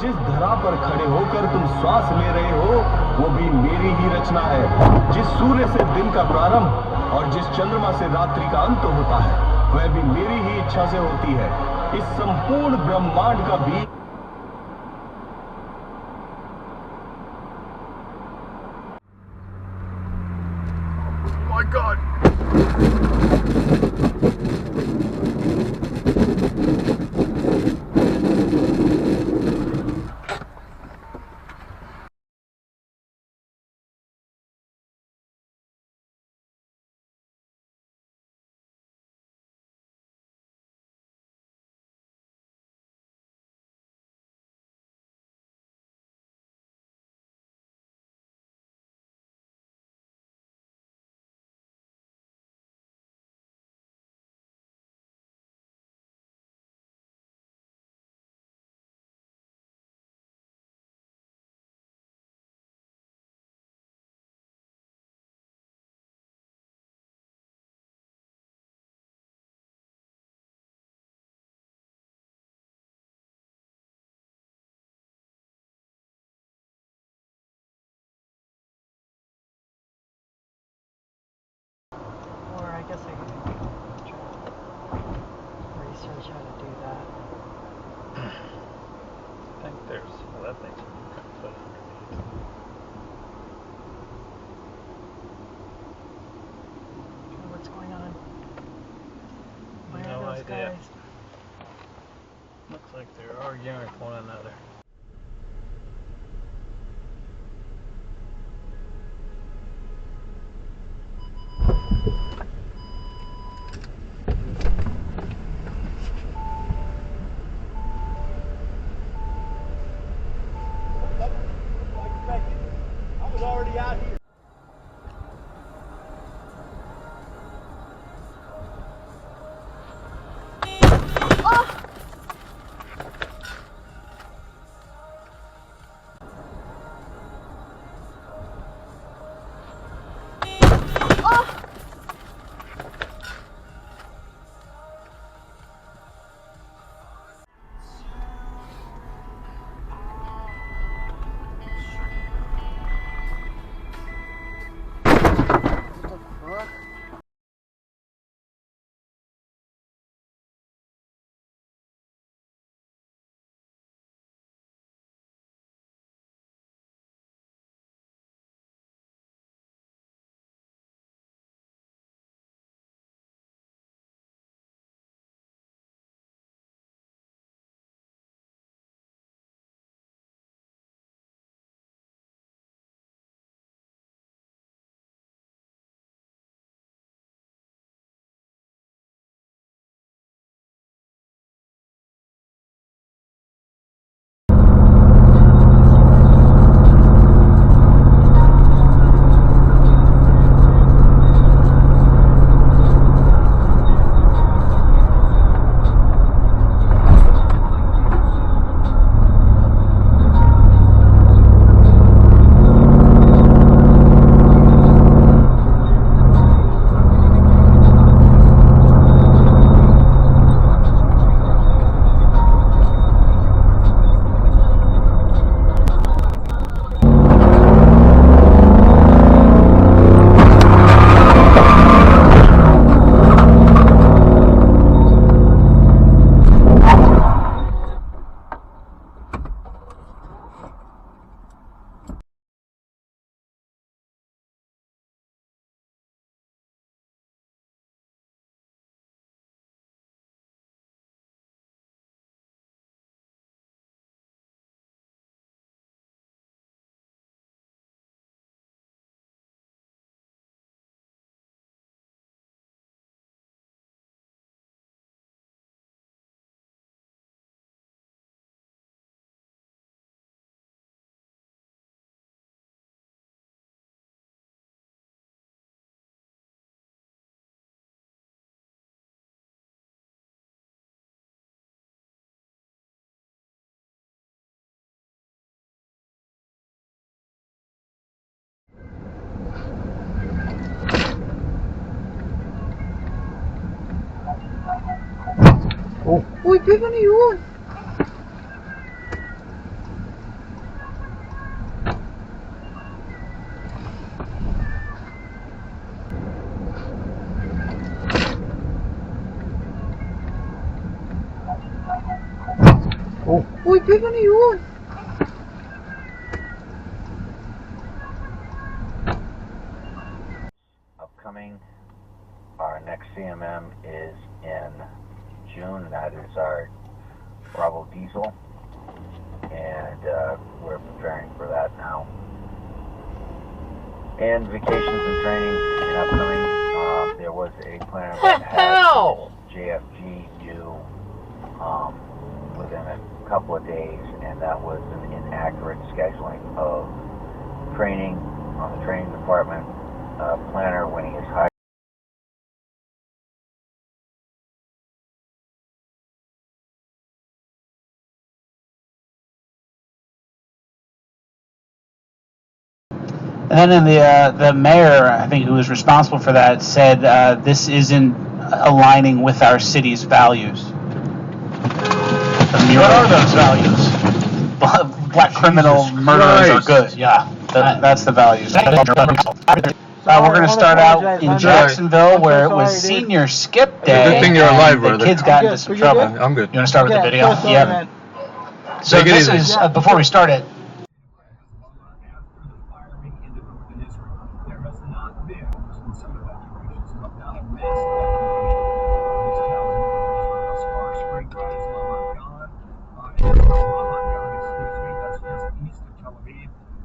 जिस धरा पर खड़े होकर तुम श्वास ले रहे हो वो भी मेरी ही रचना है। जिस सूर्य से दिन का प्रारंभ और जिस चंद्रमा से रात्रि का अंत होता है वह भी मेरी ही इच्छा से होती है। इस संपूर्ण ब्रह्मांड का भी Oh my God! I guess I can research how to do that. I think there's, well, that thing's put underneath. What's going on? Where No are those idea. guys? Looks like they're arguing with one another. Uy, pega nenhum! Oh. Uy, pega na yun. Upcoming, our next CMM is in June, and that is our Bravo Diesel, and we're preparing for that now. And vacations and training and upcoming, there was a planner that had JFG due within a couple of days, and that was an inaccurate scheduling of training on the training department. Planner, when he is hired. And then in the mayor, I think, who was responsible for that, said this isn't aligning with our city's values. What are those values? Black criminal murderers are good. Yeah, that's the values. We're going to start out in Jacksonville, where it was Senior Skip Day. Good thing you're alive, the brother. kids got into some trouble. I'm good. You want to start with the video? Yeah. So Take it this easy. is before we start it.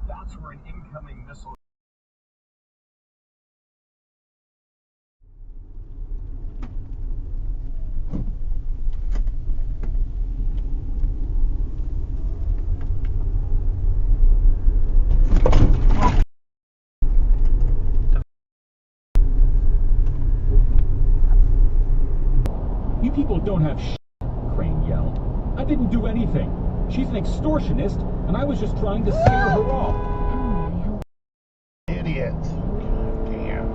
That's where an incoming missile. You people don't have shit, Crane yelled. I didn't do anything. She's an extortionist, and I was just trying to scare her off. Idiot. Damn.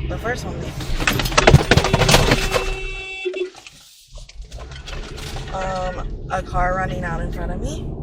The first one. A car running out in front of me.